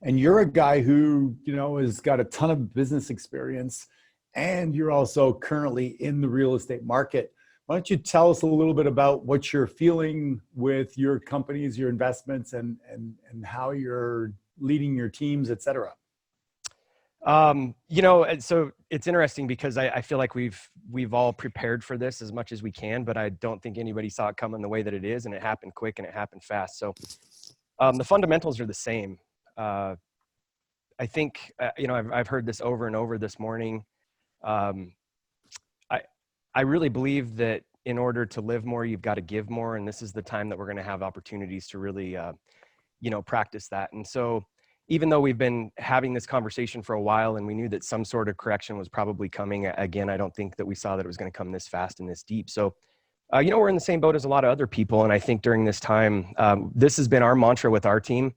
And you're a guy who, has got a ton of business experience, and you're also currently in the real estate market. Why don't you tell us a little bit about what you're feeling with your companies, your investments, and how you're leading your teams, et cetera? So it's interesting because I feel like we've all prepared for this as much as we can, but I don't think anybody saw it coming the way that it is, and it happened quick and it happened fast. So the fundamentals are the same. I think, I've heard this over and over this morning. I really believe that in order to live more, you've got to give more. And this is the time that we're going to have opportunities to really, practice that. And so even though we've been having this conversation for a while and we knew that some sort of correction was probably coming, again, I don't think that we saw that it was going to come this fast and this deep. So, we're in the same boat as a lot of other people. And I think during this time, this has been our mantra with our team.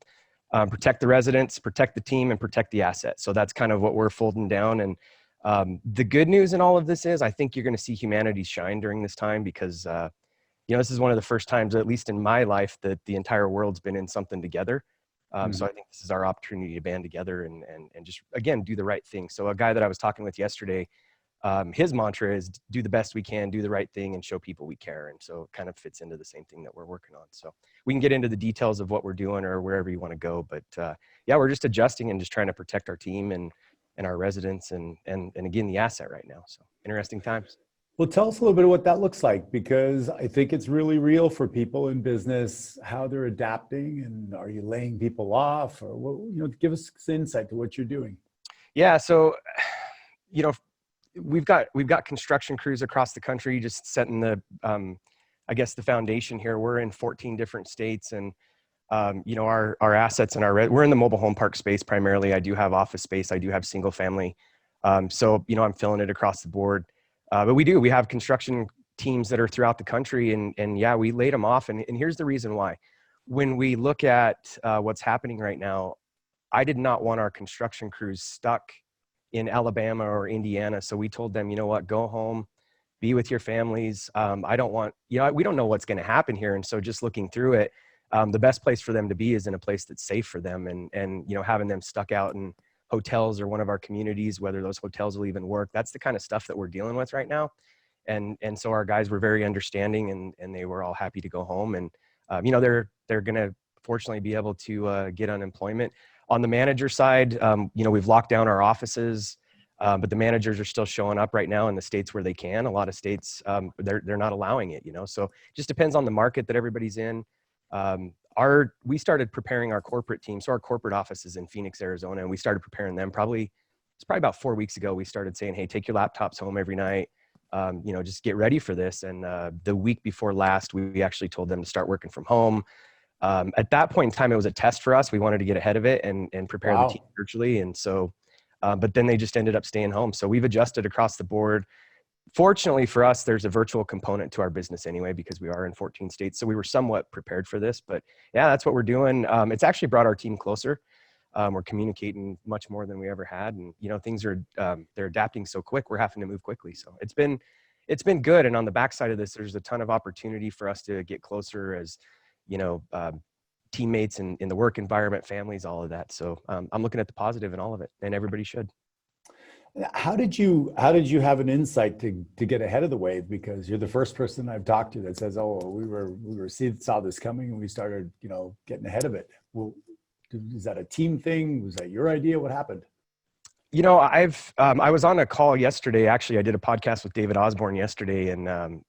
Protect the residents, protect the team, and protect the asset. So that's kind of what we're folding down. And the good news in all of this is I think you're going to see humanity shine during this time because, this is one of the first times, at least in my life, that the entire world's been in something together. So I think this is our opportunity to band together and just, again, do the right thing. So a guy that I was talking with yesterday, his mantra is do the best we can, do the right thing, and show people we care. And so it kind of fits into the same thing that we're working on. So we can get into the details of what we're doing or wherever you want to go. But we're just adjusting and just trying to protect our team and our residents and again, the asset right now. So interesting times. Well, tell us a little bit of what that looks like, because I think it's really real for people in business, how they're adapting, and are you laying people off, or give us some insight to what you're doing. Yeah. So, we've got construction crews across the country just setting the, the foundation here. We're in 14 different states, and our assets and we're in the mobile home park space primarily. I do have office space. I do have single family. So, I'm filling it across the board. But we have construction teams that are throughout the country, and we laid them off. And here's the reason why. When we look at what's happening right now, I did not want our construction crews stuck in Alabama or Indiana. So we told them, you know what, go home, be with your families. I don't want, we don't know what's going to happen here. And so just looking through it, the best place for them to be is in a place that's safe for them. And having them stuck out in hotels or one of our communities, whether those hotels will even work, that's the kind of stuff that we're dealing with right now. And so our guys were very understanding, and they were all happy to go home. And, they're going to fortunately be able to get unemployment. On the manager side, we've locked down our offices, but the managers are still showing up right now in the states where they can. A lot of states, they're not allowing it, so it just depends on the market that everybody's in. We started preparing our corporate team. So our corporate office is in Phoenix, Arizona, and we started preparing them it's probably about 4 weeks ago. We started saying, hey, take your laptops home every night. Just get ready for this. And the week before last, we actually told them to start working from home. At that point in time, it was a test for us. We wanted to get ahead of it and prepare the team virtually. And so, but then they just ended up staying home. So we've adjusted across the board. Fortunately for us, there's a virtual component to our business anyway, because we are in 14 states. So we were somewhat prepared for this, but that's what we're doing. It's actually brought our team closer. We're communicating much more than we ever had. And, things are, they're adapting so quick. We're having to move quickly. So it's been good. And on the backside of this, there's a ton of opportunity for us to get closer as, teammates in the work environment, families, all of that. So I'm looking at the positive in all of it, and everybody should. How did you have an insight to get ahead of the wave? Because you're the first person I've talked to that says, "Oh, we saw this coming and we started, getting ahead of it." Well, is that a team thing? Was that your idea? What happened? I was on a call yesterday. Actually, I did a podcast with David Osborne yesterday, and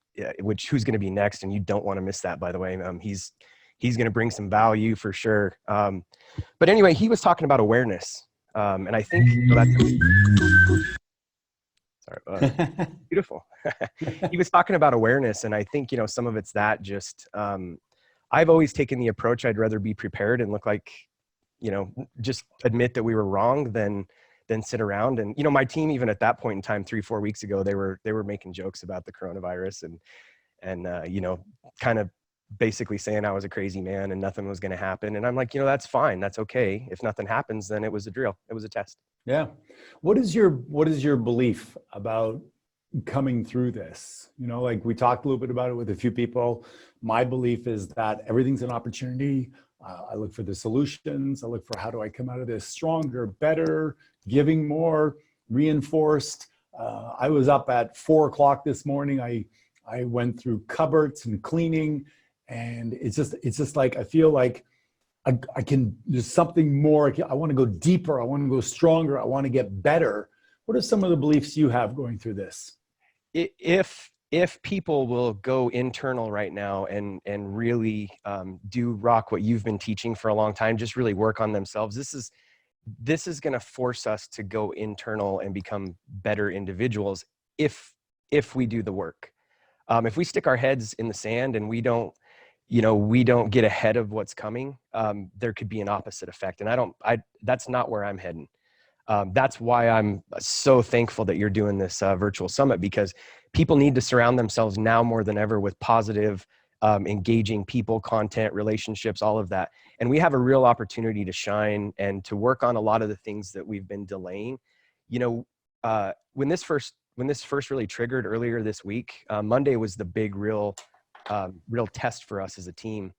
who's going to be next, and you don't want to miss that, by the way. He's going to bring some value for sure. But anyway, he was talking about awareness. And I think sorry, beautiful. He was talking about awareness. And I think, some of it's that just, I've always taken the approach, I'd rather be prepared and look like, just admit that we were wrong than sit around. And, my team, even at that point in time, 3-4 weeks ago, they were making jokes about the coronavirus and kind of basically saying I was a crazy man and nothing was going to happen. And I'm like, that's fine. That's okay. If nothing happens, then it was a drill. It was a test. Yeah. What is your belief about coming through this? Like we talked a little bit about it with a few people. My belief is that everything's an opportunity. I look for the solutions. I look for how do I come out of this stronger, better, giving more, reinforced. I was up at 4 o'clock this morning. I went through cupboards and cleaning, and it's just like I feel like I can. There's something more. I want to go deeper. I want to go stronger. I want to get better. What are some of the beliefs you have going through this? If people will go internal right now and really do rock what you've been teaching for a long time, just really work on themselves. This is going to force us to go internal and become better individuals if we do the work. If we stick our heads in the sand and we don't get ahead of what's coming, there could be an opposite effect. And that's not where I'm heading. That's why I'm so thankful that you're doing this virtual summit, because people need to surround themselves now more than ever with positive, engaging people, content, relationships, all of that. And we have a real opportunity to shine and to work on a lot of the things that we've been delaying. When this first really triggered earlier this week, Monday was the big real test for us as a team.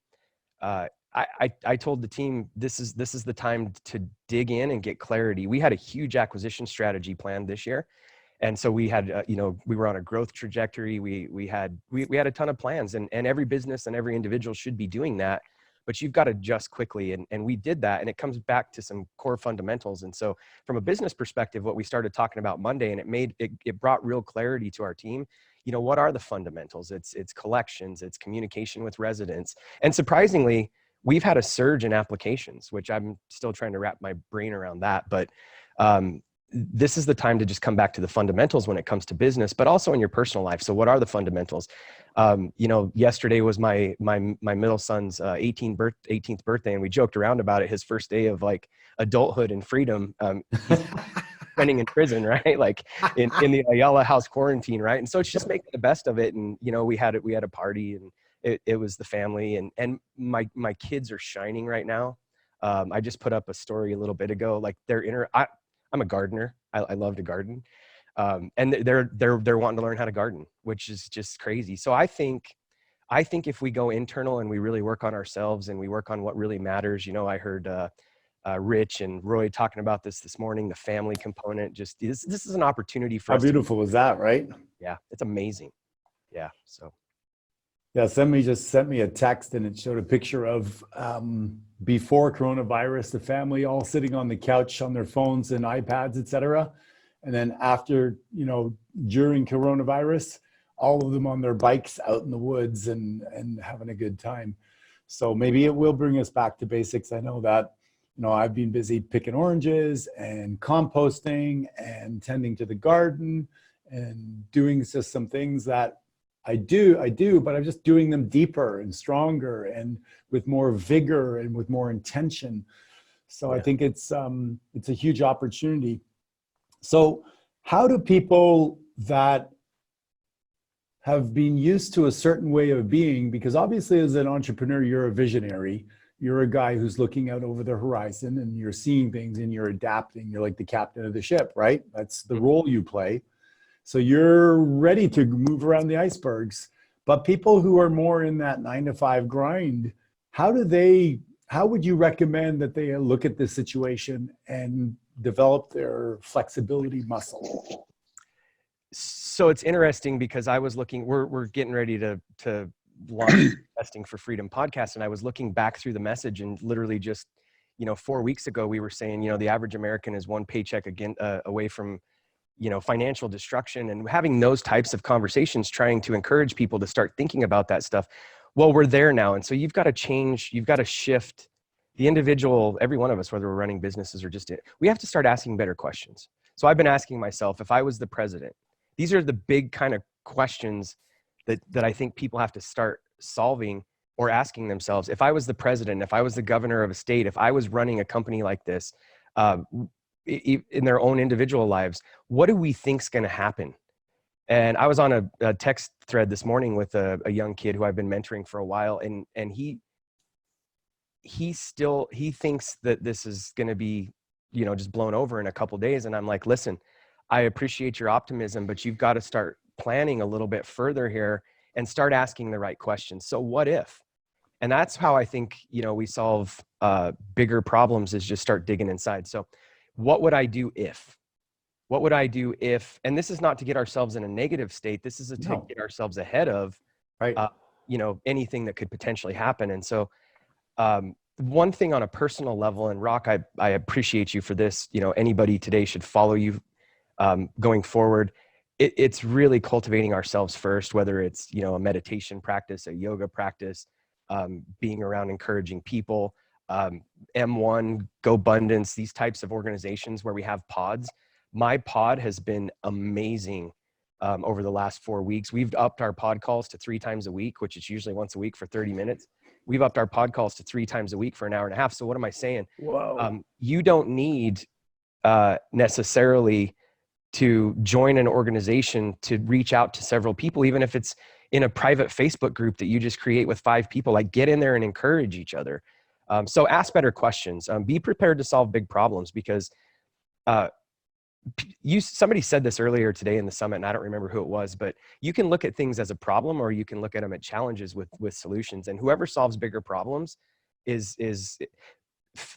I told the team, this is the time to dig in and get clarity. We had a huge acquisition strategy planned this year. And so we had, we were on a growth trajectory. We had a ton of plans, and every business and every individual should be doing that, but you've got to adjust quickly. And we did that. And it comes back to some core fundamentals. And so from a business perspective, what we started talking about Monday, and it brought real clarity to our team. What are the fundamentals? It's collections, it's communication with residents. And surprisingly, we've had a surge in applications, which I'm still trying to wrap my brain around that. But this is the time to just come back to the fundamentals when it comes to business, but also in your personal life. So what are the fundamentals? Yesterday was my middle son's 18th birthday, and we joked around about it. His first day of like adulthood and freedom. He's spending in prison, right? Like in the Ayala house quarantine, right? And so it's just making the best of it. And we had a party, and it was the family, and my kids are shining right now. I just put up a story a little bit ago, like I'm a gardener. I love to garden. And they're wanting to learn how to garden, which is just crazy. So I think if we go internal and we really work on ourselves and we work on what really matters, I heard Rich and Roy talking about this morning, the family component. Just this is an opportunity for How us. beautiful is that, right? Yeah, it's amazing. Yeah. So. Yeah, somebody just sent me a text, and it showed a picture of before coronavirus, the family all sitting on the couch on their phones and iPads, et cetera. And then after, during coronavirus, all of them on their bikes out in the woods and having a good time. So maybe it will bring us back to basics. I know that, I've been busy picking oranges and composting and tending to the garden and doing just some things that I do, but I'm just doing them deeper and stronger and with more vigor and with more intention. So yeah. I think it's a huge opportunity. So how do people that have been used to a certain way of being, because obviously as an entrepreneur, you're a visionary, you're a guy who's looking out over the horizon and you're seeing things and you're adapting, you're like the captain of the ship, right? That's the role you play. So you're ready to move around the icebergs. But people who are more in that 9-to-5 grind, how would you recommend that they look at this situation and develop their flexibility muscle? So it's interesting because I was looking, we're getting ready to launch Investing for Freedom podcast. And I was looking back through the message, and literally just, 4 weeks ago, we were saying, the average American is one paycheck away from financial destruction, and having those types of conversations, trying to encourage people to start thinking about that stuff. Well, we're there now. And so you've got to change, you've got to shift the individual, every one of us, whether we're running businesses or we have to start asking better questions. So I've been asking myself, if I was the president, these are the big kind of questions that I think people have to start solving or asking themselves. If I was the president, if I was the governor of a state, if I was running a company like this, in their own individual lives, what do we think's going to happen? And I was on a text thread this morning with a young kid who I've been mentoring for a while, and he thinks that this is going to be, just blown over in a couple of days. And I'm like, listen, I appreciate your optimism, but you've got to start planning a little bit further here and start asking the right questions. So what if? And that's how I think, we solve bigger problems, is just start digging inside. So what would I do if? What would I do if, and this is not to get ourselves in a negative state. This is to No. get ourselves ahead of, Right. uh, anything that could potentially happen. And so one thing on a personal level, and Rock, I appreciate you for this. Anybody today should follow you going forward. It's really cultivating ourselves first, whether it's, a meditation practice, a yoga practice, being around encouraging people, M1, GoBundance, these types of organizations where we have pods. My pod has been amazing over the last 4 weeks. We've upped our pod calls to 3 times a week, which is usually once a week for 30 minutes. We've upped our pod calls to 3 times a week for an hour and a half. So what am I saying? Whoa. You don't need necessarily to join an organization to reach out to several people, even if it's in a private Facebook group that you just create with 5 people. Like, get in there and encourage each other. So ask better questions. Be prepared to solve big problems, because somebody said this earlier today in the summit, and I don't remember who it was, but you can look at things as a problem, or you can look at them at challenges with solutions. And whoever solves bigger problems is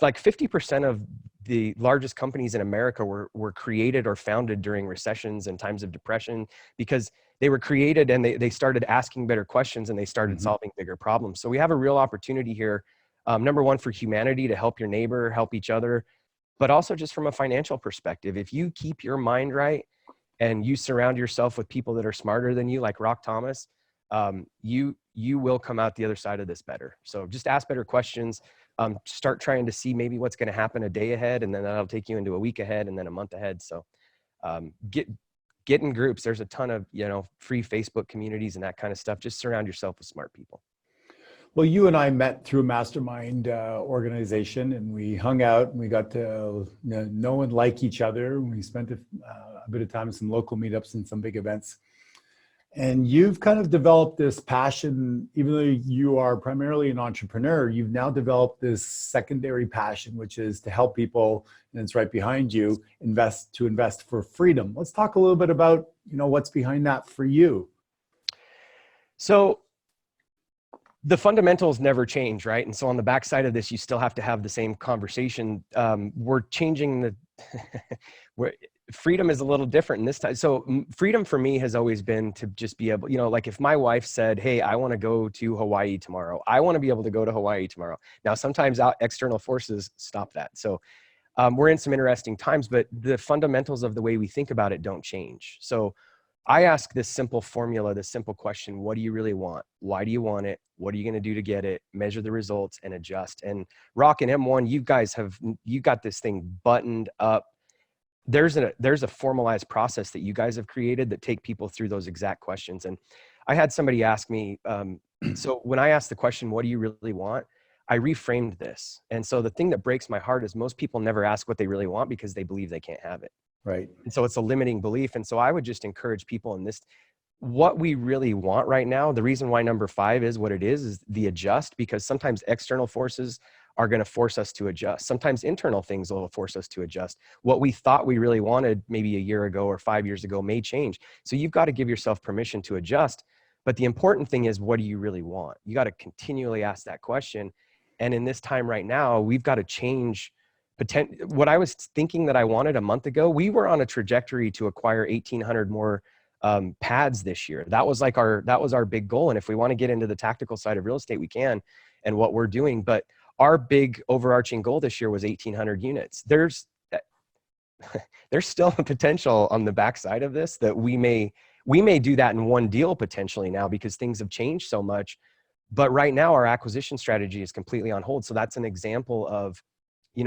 like 50% of the largest companies in America were created or founded during recessions and times of depression, because they were created and they started asking better questions, and they started solving bigger problems. So we have a real opportunity here. Number one, for humanity, to help your neighbor, help each other, but also just from a financial perspective. If you keep your mind right and you surround yourself with people that are smarter than you, like Rock Thomas, you will come out the other side of this better. So just ask better questions. Start trying to see maybe what's going to happen a day ahead, and then that'll take you into a week ahead, and then a month ahead. So get in groups. There's a ton of free Facebook communities and that kind of stuff. Just surround yourself with smart people. Well, you and I met through a mastermind organization, and we hung out, and we got to know and like each other. We spent a bit of time in some local meetups and some big events. And you've kind of developed this passion, even though you are primarily an entrepreneur, you've now developed this secondary passion, which is to help people, and it's right behind you, invest for freedom. Let's talk a little bit about, what's behind that for you. So the fundamentals never change, right? And so on the backside of this, you still have to have the same conversation. We're changing the freedom is a little different in this time. So freedom for me has always been to just be able, like if my wife said, hey, I want to go to Hawaii tomorrow, I want to be able to go to Hawaii tomorrow. Now, sometimes external forces stop that. So we're in some interesting times, but the fundamentals of the way we think about it don't change. So I ask this simple formula, this simple question: what do you really want? Why do you want it? What are you going to do to get it? Measure the results and adjust. And Rock and M1, you got this thing buttoned up. There's a formalized process that you guys have created that take people through those exact questions. And I had somebody ask me, so when I asked the question, what do you really want? I reframed this. And so the thing that breaks my heart is most people never ask what they really want because they believe they can't have it. Right. And so it's a limiting belief. And so I would just encourage people in this, what we really want right now, the reason why number 5 is what it is the adjust, because sometimes external forces are going to force us to adjust. Sometimes internal things will force us to adjust. What we thought we really wanted maybe a year ago or 5 years ago may change. So you've got to give yourself permission to adjust. But the important thing is, what do you really want? You got to continually ask that question. And in this time right now, we've got to change what I was thinking that I wanted a month ago. We were on a trajectory to acquire 1,800 more pads this year. That was our big goal. And if we want to get into the tactical side of real estate, we can, and what we're doing. But our big overarching goal this year was 1,800 units. There's still a potential on the backside of this that we may do that in one deal potentially now, because things have changed so much. But right now our acquisition strategy is completely on hold. So that's an example of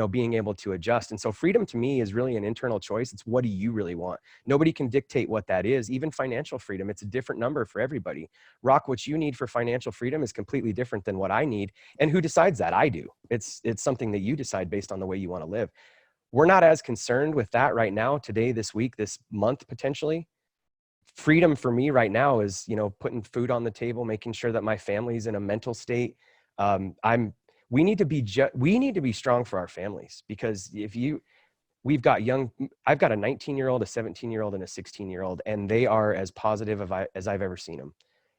being able to adjust. And so freedom to me is really an internal choice. It's what do you really want? Nobody can dictate what that is. Even financial freedom, it's a different number for everybody. Rock, what you need for financial freedom is completely different than what I need. And who decides that? I do. It's something that you decide based on the way you want to live. We're not as concerned with that right now, today, this week, this month, potentially. Freedom for me right now is, putting food on the table, making sure that my family's in a mental state. We need to be strong for our families, because I've got a 19-year-old, a 17-year-old, and a 16-year-old, and they are as positive as I've ever seen them.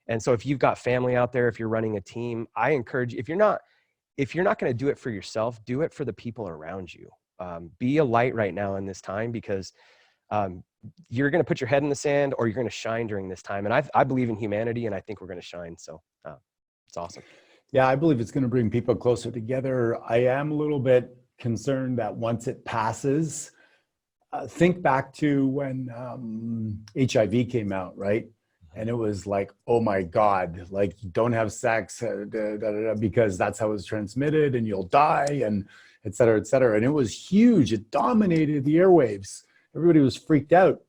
And so if you've got family out there, if you're running a team, I encourage you, if you're not going to do it for yourself, do it for the people around you. Be a light right now in this time, because you're going to put your head in the sand, or you're going to shine during this time. And I believe in humanity, and I think we're going to shine. So it's awesome. Yeah, I believe it's going to bring people closer together. I am a little bit concerned that once it passes, think back to when HIV came out, right? And it was like, oh my God, like, don't have sex because that's how it's transmitted and you'll die, and et cetera, et cetera. And it was huge. It dominated the airwaves. Everybody was freaked out.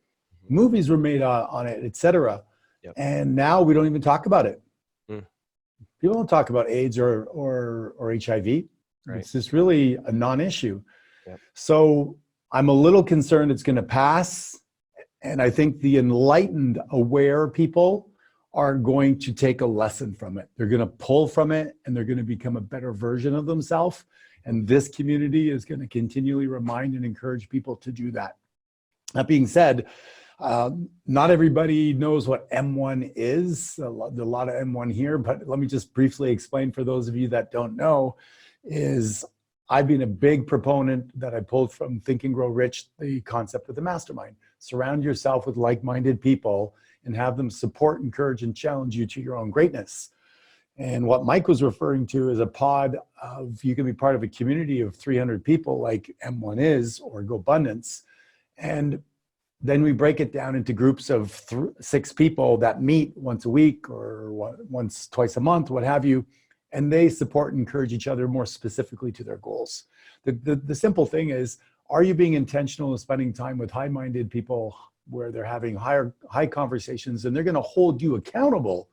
Movies were made on it, et cetera. Yep. And now we don't even talk about it. Mm. People don't talk about AIDS or HIV. Right. It's just really a non-issue. Yep. So I'm a little concerned it's going to pass. And I think the enlightened, aware people are going to take a lesson from it. They're going to pull from it, and they're going to become a better version of themselves. And this community is going to continually remind and encourage people to do that. That being said, not everybody knows what M1 is. There's a lot of M1 here, but let me just briefly explain for those of you that don't know. I've been a big proponent that I pulled from Think and Grow Rich, the concept of the mastermind. Surround yourself with like-minded people and have them support, encourage, and challenge you to your own greatness. And what Mike was referring to is a pod of, you can be part of a community of 300 people like M1 is, or GoBundance. And then we break it down into groups of 6 people that meet once a week or twice a month, what have you. And they support and encourage each other more specifically to their goals. The simple thing is, are you being intentional in spending time with high-minded people where they're having high conversations, and they're going to hold you accountable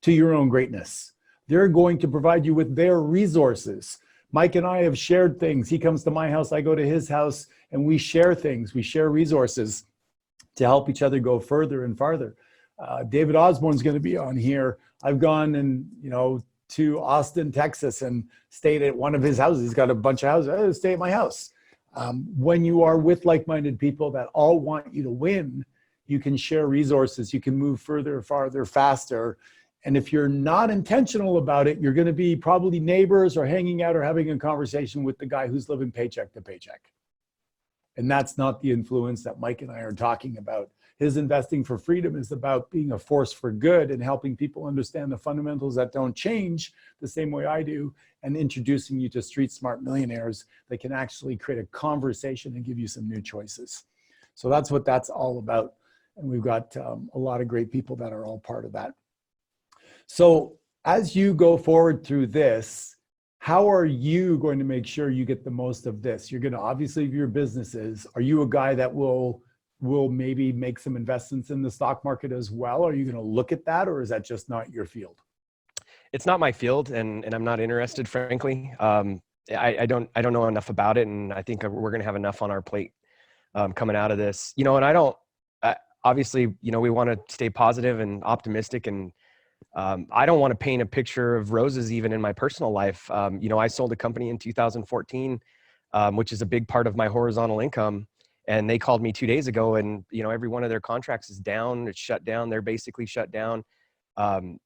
to your own greatness? They're going to provide you with their resources. Mike and I have shared things. He comes to my house, I go to his house, and we share things. We share resources to help each other go further and farther. David Osborne's going to be on here. I've gone and, to Austin, Texas, and stayed at one of his houses. He's got a bunch of houses. I stay at my house. When you are with like-minded people that all want you to win, you can share resources. You can move further, farther, faster. And if you're not intentional about it, you're going to be probably neighbors or hanging out or having a conversation with the guy who's living paycheck to paycheck. And that's not the influence that Mike and I are talking about. His Investing for Freedom is about being a force for good and helping people understand the fundamentals that don't change the same way I do, and introducing you to street smart millionaires that can actually create a conversation and give you some new choices. So that's what that's all about. And we've got a lot of great people that are all part of that. So as you go forward through this, how are you going to make sure you get the most of this? You're going to obviously have your businesses. Are you a guy that will maybe make some investments in the stock market as well? Are you going to look at that, or is that just not your field? It's not my field, and I'm not interested, frankly. I don't know enough about it, and I think we're going to have enough on our plate coming out of this. And obviously, we want to stay positive and optimistic, and I don't want to paint a picture of roses even in my personal life. I sold a company in 2014, which is a big part of my horizontal income. And they called me 2 days ago, and every one of their contracts is down. It's shut down. They're basically shut down. Our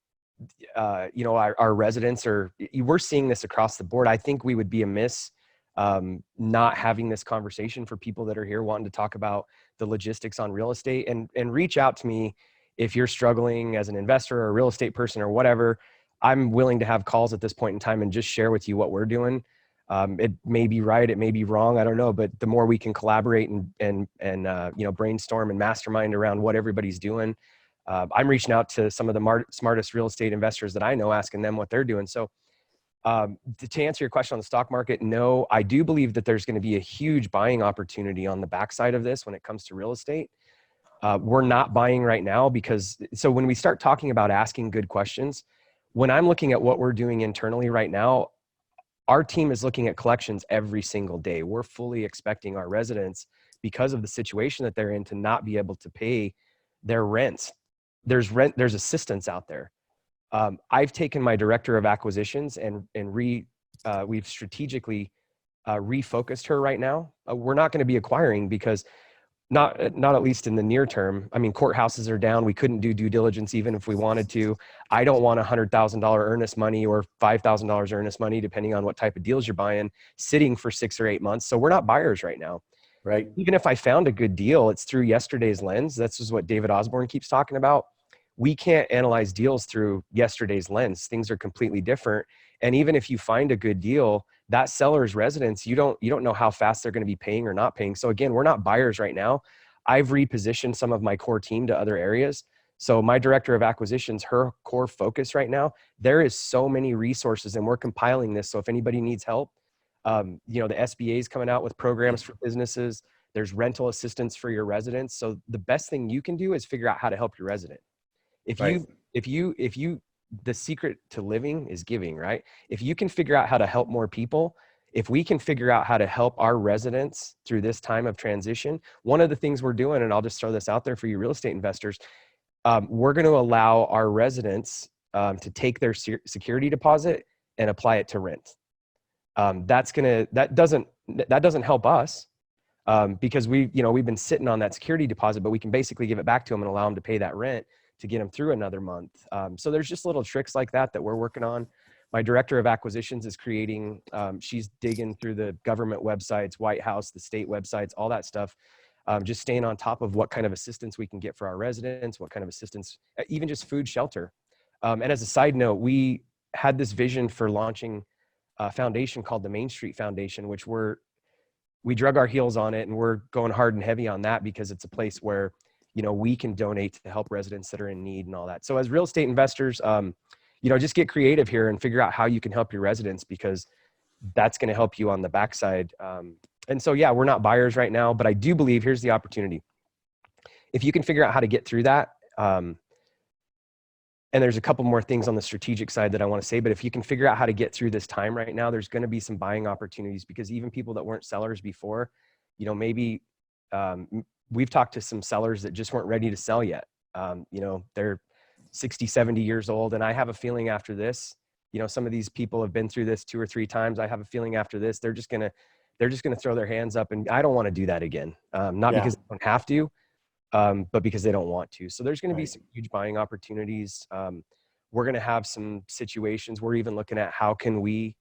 residents we're seeing this across the board. I think we would be amiss not having this conversation for people that are here wanting to talk about the logistics on real estate, and reach out to me if you're struggling as an investor or a real estate person or whatever. I'm willing to have calls at this point in time and just share with you what we're doing. It may be right, it may be wrong, I don't know. But the more we can collaborate and brainstorm and mastermind around what everybody's doing, I'm reaching out to some of the smartest real estate investors that I know, asking them what they're doing. So to answer your question on the stock market, no, I do believe that there's going to be a huge buying opportunity on the backside of this when it comes to real estate. We're not buying right now so when we start talking about asking good questions, when I'm looking at what we're doing internally right now, our team is looking at collections every single day. We're fully expecting our residents, because of the situation that they're in, to not be able to pay their rents. There's assistance out there. I've taken my director of acquisitions and we've strategically refocused her right now. We're not going to be acquiring because not at least in the near term. I mean, courthouses are down. We couldn't do due diligence even if we wanted to. I don't want $100,000 earnest money or $5,000 earnest money, depending on what type of deals you're buying, sitting for 6 or 8 months. So we're not buyers right now. Right. Even if I found a good deal, it's through yesterday's lens. That's just what David Osborne keeps talking about. We can't analyze deals through yesterday's lens. Things are completely different. And even if you find a good deal, that seller's residence, you don't know how fast they're going to be paying or not paying. So again, we're not buyers right now. I've repositioned some of my core team to other areas. So my director of acquisitions, her core focus right now, there is so many resources and we're compiling this. So if anybody needs help, the SBA is coming out with programs for businesses. There's rental assistance for your residents. So the best thing you can do is figure out how to help your resident. Right. If you, the secret to living is giving, right? If you can figure out how to help more people, if we can figure out how to help our residents through this time of transition, one of the things we're doing, and I'll just throw this out there for you real estate investors, we're going to allow our residents to take their security deposit and apply it to rent. That doesn't help us because we've been sitting on that security deposit, but we can basically give it back to them and allow them to pay that rent to get them through another month. So there's just little tricks like that we're working on. My director of acquisitions is creating, she's digging through the government websites, White House, the state websites, all that stuff. Just staying on top of what kind of assistance we can get for our residents, what kind of assistance, even just food, shelter. And as a side note, we had this vision for launching a foundation called the Main Street Foundation, which we drug our heels on it and we're going hard and heavy on that because it's a place where we can donate to help residents that are in need and all that. So as real estate investors, just get creative here and figure out how you can help your residents because that's going to help you on the backside. And so, yeah, we're not buyers right now, but I do believe here's the opportunity. If you can figure out how to get through that, and there's a couple more things on the strategic side that I want to say, but if you can figure out how to get through this time right now, there's going to be some buying opportunities because even people that weren't sellers before, maybe we've talked to some sellers that just weren't ready to sell yet. They're 60, 70 years old. And I have a feeling after this, some of these people have been through this 2 or 3 times. I have a feeling after this, they're just going to throw their hands up and I don't want to do that again. Because they don't have to, but because they don't want to. So there's going to be some huge buying opportunities. We're going to have some situations. We're even looking at how can we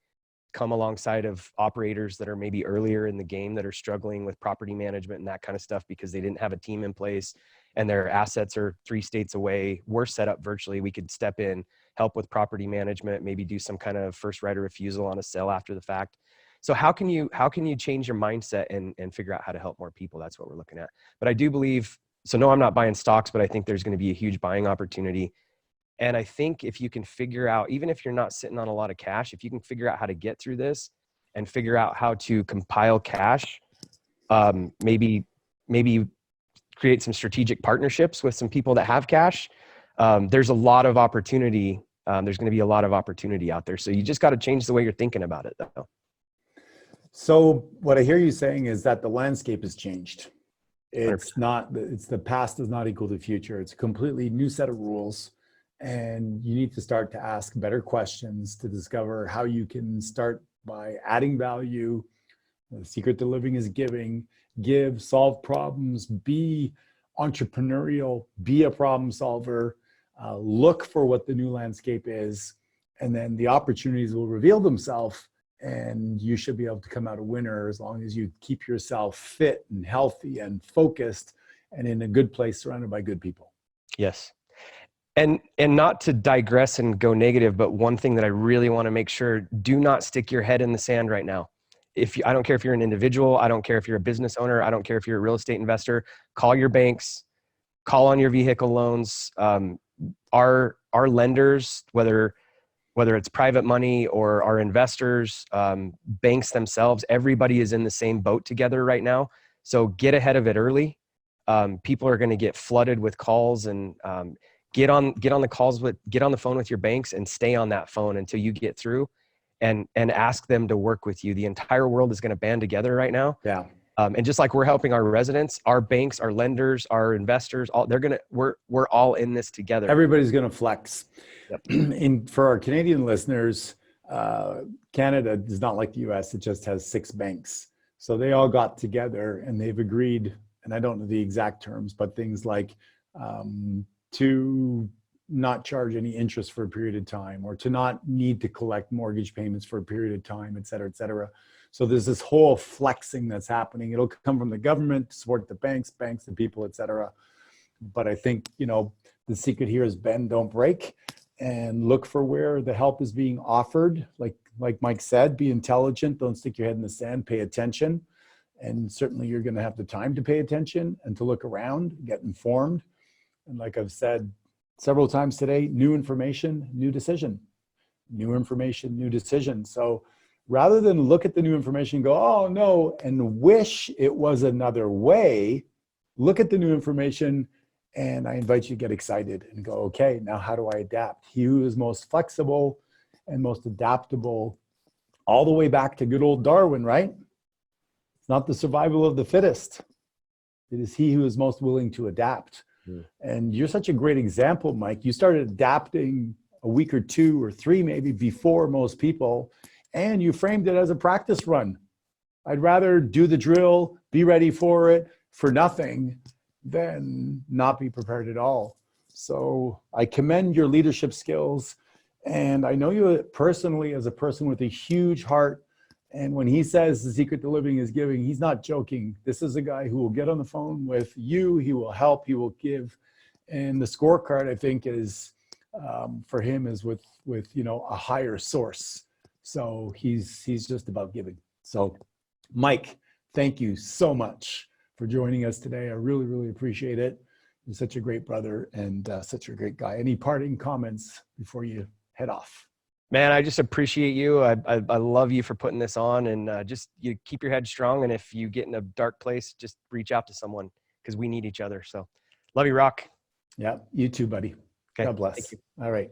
come alongside of operators that are maybe earlier in the game that are struggling with property management and that kind of stuff because they didn't have a team in place and their assets are 3 states away. We're set up virtually. We could step in, help with property management, maybe do some kind of first right of refusal on a sale after the fact. So how can you change your mindset and figure out how to help more people? That's what we're looking at. But I do believe, so no, I'm not buying stocks, but I think there's going to be a huge buying opportunity. And I think if you can figure out, even if you're not sitting on a lot of cash, if you can figure out how to get through this and figure out how to compile cash, maybe create some strategic partnerships with some people that have cash, there's a lot of opportunity. There's going to be a lot of opportunity out there. So you just got to change the way you're thinking about it though. So what I hear you saying is that the landscape has changed. It's 100%. it's the past does not equal the future. It's a completely new set of rules. And you need to start to ask better questions to discover how you can start by adding value. The secret to living is giving, give, solve problems, be entrepreneurial, be a problem solver, look for what the new landscape is, and then the opportunities will reveal themselves and you should be able to come out a winner as long as you keep yourself fit and healthy and focused and in a good place surrounded by good people. Yes. And not to digress and go negative, but one thing that I really want to make sure, do not stick your head in the sand right now. I don't care if you're an individual, I don't care if you're a business owner, I don't care if you're a real estate investor, call your banks, call on your vehicle loans. Our lenders, whether it's private money or our investors, banks themselves, everybody is in the same boat together right now. So get ahead of it early. People are going to get flooded with calls and get on the phone with your banks and stay on that phone until you get through and ask them to work with you. The entire world is going to band together right now. Yeah. And just like we're helping our residents, our banks, our lenders, our investors, we're all in this together. Everybody's going to flex. Yep. For our Canadian listeners, Canada is not like the US. It just has 6 banks. So they all got together and they've agreed and I don't know the exact terms, but things like to not charge any interest for a period of time, or to not need to collect mortgage payments for a period of time, et cetera, et cetera. So there's this whole flexing that's happening. It'll come from the government to support the banks, the people, et cetera. But I think, the secret here is bend, don't break, and look for where the help is being offered. Like Mike said, be intelligent, don't stick your head in the sand, pay attention. And certainly you're going to have the time to pay attention and to look around, get informed. And like I've said several times today, new information, new decision. New information, new decision. So rather than look at the new information and go, oh no, and wish it was another way, look at the new information, and I invite you to get excited and go, okay, now how do I adapt? He who is most flexible and most adaptable, all the way back to good old Darwin, right? It's not the survival of the fittest. It is he who is most willing to adapt. And you're such a great example, Mike. You started adapting a week or two or three maybe before most people, and you framed it as a practice run. I'd rather do the drill, be ready for it, for nothing, than not be prepared at all. So I commend your leadership skills, and I know you personally as a person with a huge heart. And when he says the secret to living is giving, he's not joking. This is a guy who will get on the phone with you. He will help, he will give. And the scorecard, I think, is for him is with a higher source. So he's just about giving. So Mike, thank you so much for joining us today. I really, really appreciate it. You're such a great brother and such a great guy. Any parting comments before you head off? Man, I just appreciate you. I love you for putting this on, and just you keep your head strong. And if you get in a dark place, just reach out to someone, because we need each other. So love you, Rock. Yeah, you too, buddy. Okay. God bless. Thank you. All right.